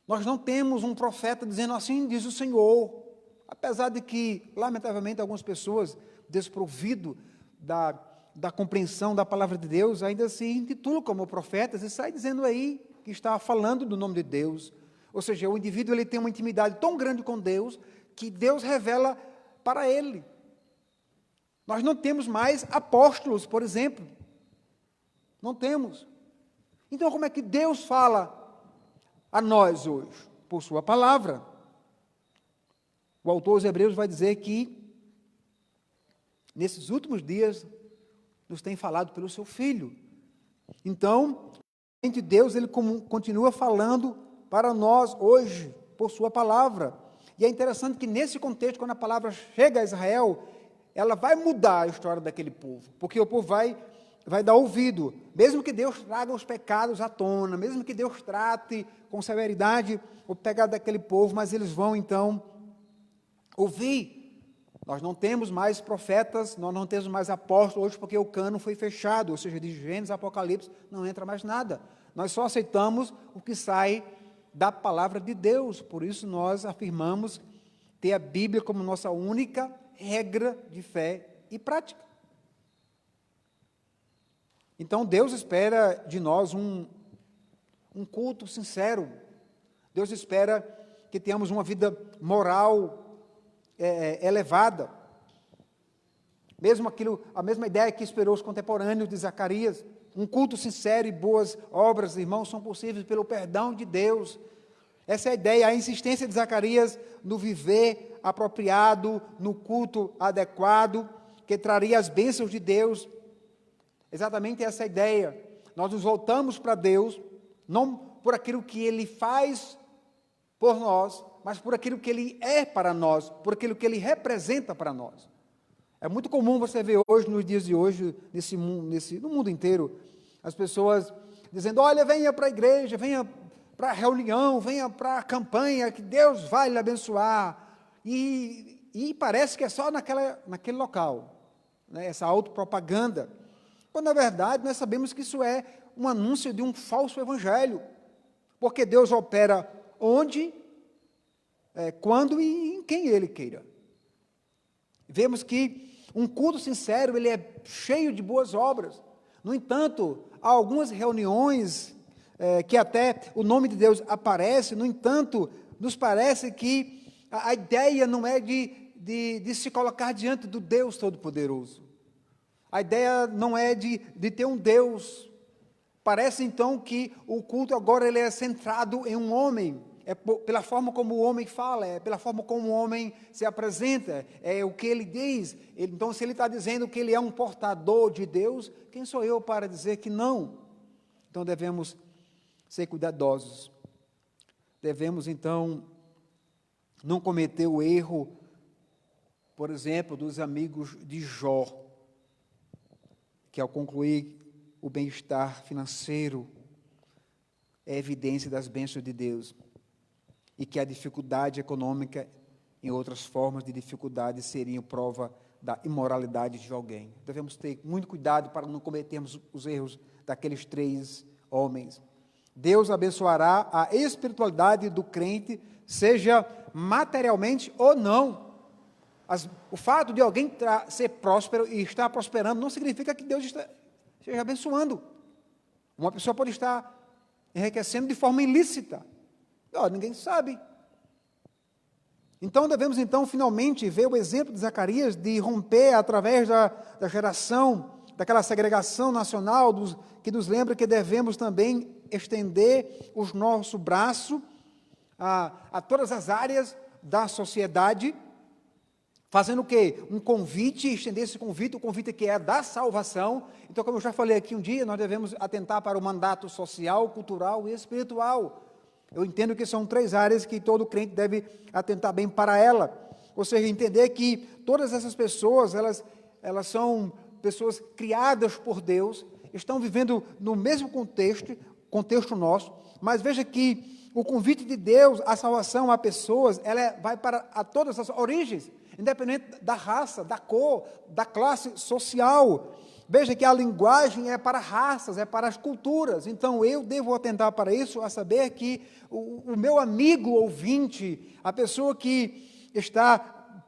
Nós não temos um profeta dizendo assim diz o Senhor. Apesar de que, lamentavelmente, algumas pessoas, desprovido da compreensão da palavra de Deus, ainda se intitulam como profetas e saem dizendo aí que está falando do nome de Deus. Ou seja, o indivíduo ele tem uma intimidade tão grande com Deus, que Deus revela para ele. Nós não temos mais apóstolos, por exemplo. Não temos. Então, como é que Deus fala a nós hoje? Por sua palavra. O autor aos Hebreus vai dizer que, nesses últimos dias, nos tem falado pelo seu Filho. Então, Deus ele continua falando para nós hoje, por sua palavra. E é interessante que, nesse contexto, quando a palavra chega a Israel, ela vai mudar a história daquele povo, porque o povo vai dar ouvido, mesmo que Deus traga os pecados à tona, mesmo que Deus trate com severidade o pecado daquele povo, mas eles vão então ouvir. Nós não temos mais profetas, nós não temos mais apóstolos hoje, porque o cânon foi fechado, ou seja, de Gênesis a Apocalipse não entra mais nada. Nós só aceitamos o que sai da palavra de Deus. Por isso nós afirmamos ter a Bíblia como nossa única regra de fé e prática. Então Deus espera de nós um culto sincero. Deus espera que tenhamos uma vida moral elevada. A mesma ideia que esperou os contemporâneos de Zacarias. Um culto sincero e boas obras, irmãos, são possíveis pelo perdão de Deus. Essa é a ideia, a insistência de Zacarias no viver apropriado, no culto adequado, que traria as bênçãos de Deus. Exatamente essa é a ideia. Nós nos voltamos para Deus, não por aquilo que Ele faz por nós, mas por aquilo que Ele é para nós, por aquilo que Ele representa para nós. É muito comum você ver hoje, nos dias de hoje, no mundo inteiro, as pessoas dizendo, olha, venha para a igreja, venha para a reunião, venha para a campanha, que Deus vai lhe abençoar. E parece que é só naquele local, né, essa autopropaganda. Quando, na verdade, nós sabemos que isso é um anúncio de um falso evangelho, porque Deus opera onde, quando e em quem Ele queira. Vemos que um culto sincero, ele é cheio de boas obras. No entanto, há algumas reuniões que até o nome de Deus aparece, no entanto, nos parece que a ideia não é de se colocar diante do Deus Todo-Poderoso. A ideia não é de ter um Deus. Parece então que o culto agora ele é centrado em um homem. É pela forma como o homem fala, é pela forma como o homem se apresenta, é o que ele diz. Então, se ele está dizendo que ele é um portador de Deus, quem sou eu para dizer que não? Então, devemos ser cuidadosos. Devemos, então, não cometer o erro, por exemplo, dos amigos de Jó, que ao concluir o bem-estar financeiro é evidência das bênçãos de Deus, e que a dificuldade econômica, em outras formas de dificuldade, seriam prova da imoralidade de alguém. Devemos ter muito cuidado para não cometermos os erros daqueles 3 homens. Deus abençoará a espiritualidade do crente, seja materialmente ou não. O fato de alguém ser próspero e estar prosperando não significa que Deus esteja abençoando. Uma pessoa pode estar enriquecendo de forma ilícita. Ninguém sabe. Então, devemos, finalmente, ver o exemplo de Zacarias de romper através da geração, daquela segregação nacional, que nos lembra que devemos também estender o nosso braço a todas as áreas da sociedade, fazendo o quê? Um convite, estender esse convite, o convite que é da salvação. Então, como eu já falei aqui um dia, nós devemos atentar para o mandato social, cultural e espiritual. Eu entendo que são 3 áreas que todo crente deve atentar bem para ela. Ou seja, entender que todas essas pessoas, elas são pessoas criadas por Deus, estão vivendo no mesmo contexto nosso, mas veja que o convite de Deus, a salvação a pessoas, ela vai para todas as origens, independente da raça, da cor, da classe social. Veja que a linguagem é para raças, é para as culturas. Então, eu devo atentar para isso, a saber que o meu amigo ouvinte, a pessoa que está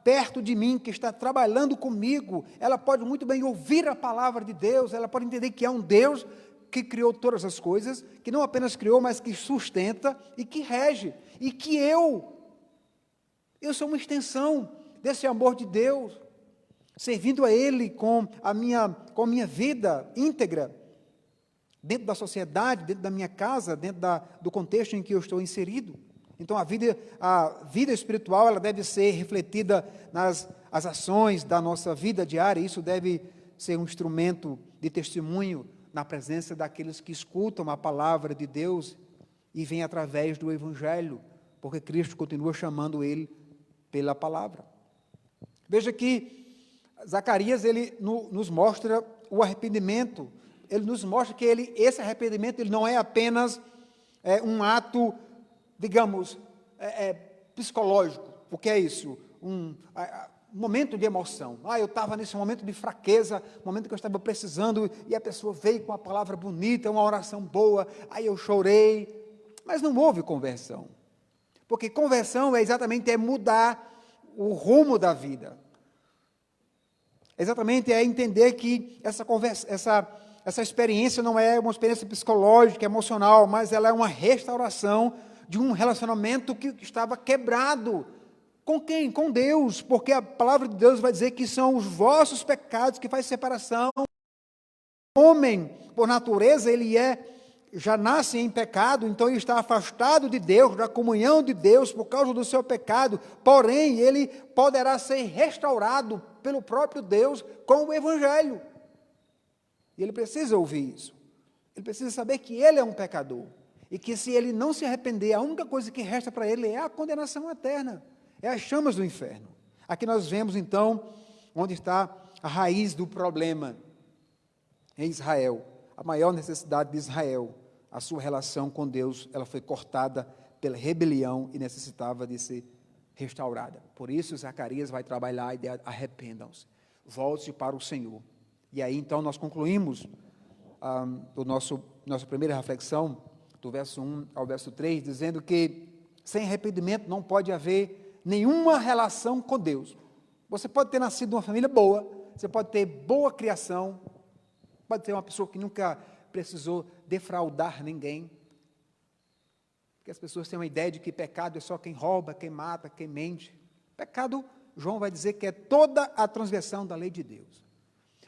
perto de mim, que está trabalhando comigo, ela pode muito bem ouvir a palavra de Deus, ela pode entender que há um Deus que criou todas as coisas, que não apenas criou, mas que sustenta e que rege, e que eu sou uma extensão desse amor de Deus, servindo a Ele com a minha vida íntegra, dentro da sociedade, dentro da minha casa, dentro do contexto em que eu estou inserido. Então, a vida espiritual, ela deve ser refletida nas ações da nossa vida diária, isso deve ser um instrumento de testemunho na presença daqueles que escutam a palavra de Deus e vêm através do Evangelho, porque Cristo continua chamando ele pela palavra. Veja que Zacarias, ele nos mostra o arrependimento, ele nos mostra que esse arrependimento ele não é apenas um ato, digamos, psicológico. O que é isso? Um momento de emoção. Eu estava nesse momento de fraqueza, momento que eu estava precisando, e a pessoa veio com uma palavra bonita, uma oração boa, aí eu chorei, mas não houve conversão. Porque conversão é exatamente mudar o rumo da vida. Exatamente entender que essa experiência não é uma experiência psicológica, emocional, mas ela é uma restauração de um relacionamento que estava quebrado. Com quem? Com Deus, porque a palavra de Deus vai dizer que são os vossos pecados que faz separação. O homem, por natureza, ele já nasce em pecado, então ele está afastado de Deus, da comunhão de Deus, por causa do seu pecado, porém, ele poderá ser restaurado pelo próprio Deus com o Evangelho. E ele precisa ouvir isso. Ele precisa saber que ele é um pecador, e que se ele não se arrepender, a única coisa que resta para ele é a condenação eterna, é as chamas do inferno. Aqui nós vemos, então, onde está a raiz do problema em Israel, a maior necessidade de Israel. A sua relação com Deus, ela foi cortada pela rebelião e necessitava de ser restaurada. Por isso, Zacarias vai trabalhar a ideia: arrependam-se, volte para o Senhor. E aí, então, nós concluímos nossa primeira reflexão, do verso 1 ao verso 3, dizendo que sem arrependimento não pode haver nenhuma relação com Deus. Você pode ter nascido numa família boa, você pode ter boa criação, pode ser uma pessoa que nunca precisou defraudar ninguém, porque as pessoas têm uma ideia de que pecado é só quem rouba, quem mata, quem mente. Pecado, João vai dizer que é toda a transgressão da lei de Deus.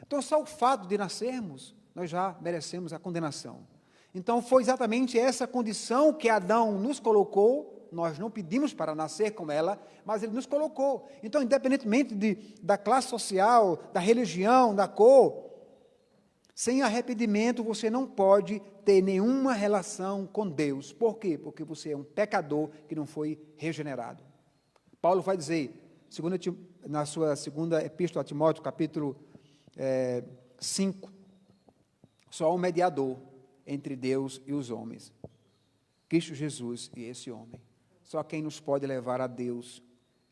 Então, só o fato de nascermos, nós já merecemos a condenação. Então, foi exatamente essa condição que Adão nos colocou. Nós não pedimos para nascer com ela, mas ele nos colocou. Então, independentemente da classe social, da religião, da cor, sem arrependimento você não pode ter nenhuma relação com Deus. Por quê? Porque você é um pecador que não foi regenerado. Paulo vai dizer, na sua segunda epístola a Timóteo, capítulo 5, só há um mediador entre Deus e os homens, Cristo Jesus e esse homem. Só quem nos pode levar a Deus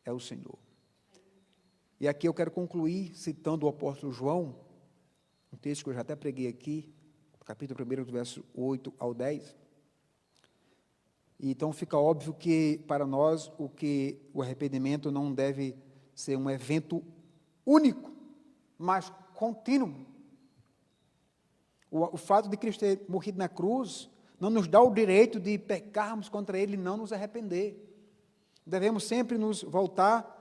é o Senhor. E aqui eu quero concluir citando o apóstolo João, um texto que eu já até preguei aqui, capítulo 1, do verso 8 ao 10. E então fica óbvio que para nós o arrependimento não deve ser um evento único, mas contínuo. O fato de Cristo ter morrido na cruz não nos dá o direito de pecarmos contra Ele e não nos arrepender. Devemos sempre nos voltar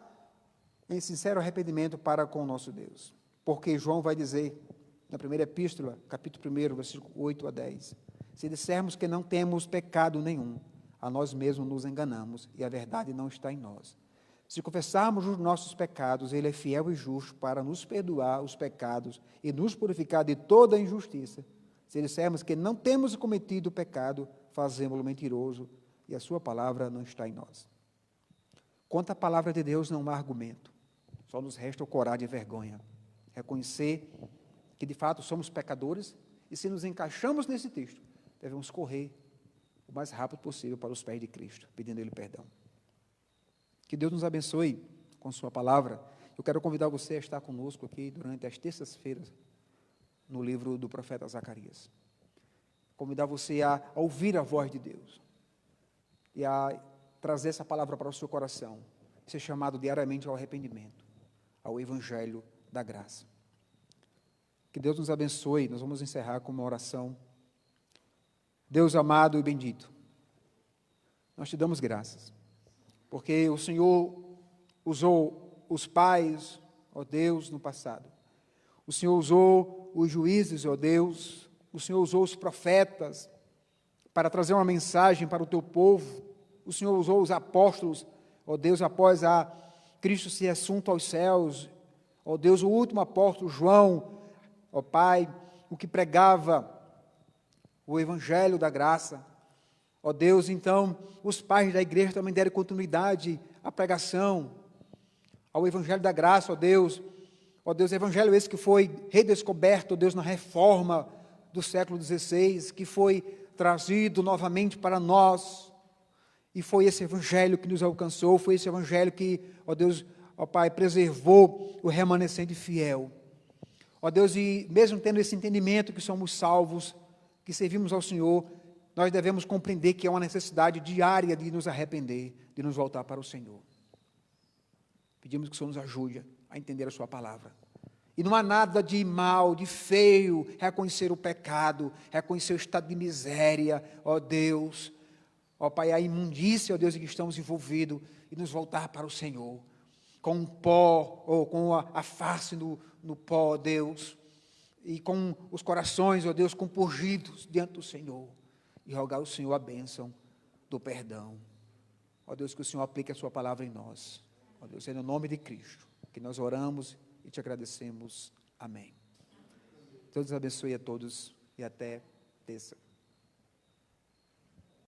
em sincero arrependimento para com o nosso Deus. Porque João vai dizer, na primeira epístola, capítulo 1, versículo 8 a 10, se dissermos que não temos pecado nenhum, a nós mesmos nos enganamos e a verdade não está em nós. Se confessarmos os nossos pecados, Ele é fiel e justo para nos perdoar os pecados e nos purificar de toda injustiça. Se dissermos que não temos cometido pecado, fazemos-lo mentiroso e a sua palavra não está em nós. Quanto à palavra de Deus, não há argumento. Só nos resta o coragem e vergonha. Reconhecer que, de fato, somos pecadores e, se nos encaixamos nesse texto, devemos correr o mais rápido possível para os pés de Cristo, pedindo a Ele perdão. Que Deus nos abençoe com sua palavra. Eu quero convidar você a estar conosco aqui durante as terças-feiras no livro do profeta Zacarias. Convidar você a ouvir a voz de Deus e a trazer essa palavra para o seu coração, ser chamado diariamente ao arrependimento, ao evangelho da graça. Que Deus nos abençoe. Nós vamos encerrar com uma oração. Deus amado e bendito, nós te damos graças, porque o Senhor usou os pais, ó Deus, no passado. O Senhor usou os juízes, ó Deus. O Senhor usou os profetas para trazer uma mensagem para o teu povo. O Senhor usou os apóstolos, ó Deus, após a Cristo ser assunto aos céus. Ó Deus, o último apóstolo, João, ó Pai, o que pregava o evangelho da graça. Ó Deus, então, os pais da igreja também deram continuidade à pregação, ao evangelho da graça, ó Deus. Ó Deus, evangelho esse que foi redescoberto, ó Deus, na reforma do século XVI, que foi trazido novamente para nós, e foi esse evangelho que nos alcançou, foi esse evangelho que, ó Deus, ó Pai, preservou o remanescente fiel. Ó Deus, e mesmo tendo esse entendimento que somos salvos, que servimos ao Senhor, nós devemos compreender que é uma necessidade diária de nos arrepender, de nos voltar para o Senhor. Pedimos que o Senhor nos ajude a entender a sua palavra. E não há nada de mal, de feio, reconhecer o pecado, reconhecer o estado de miséria, ó Deus, ó Pai, a imundícia, ó Deus, em que estamos envolvidos, e nos voltar para o Senhor, com o pó, ou com a face no pó, ó Deus, e com os corações, ó Deus, compungidos diante do Senhor, e rogar ao Senhor a bênção do perdão. Ó Deus, que o Senhor aplique a sua palavra em nós. Ó Deus, é no nome de Cristo que nós oramos e te agradecemos. Amém. Deus abençoe a todos e até terça.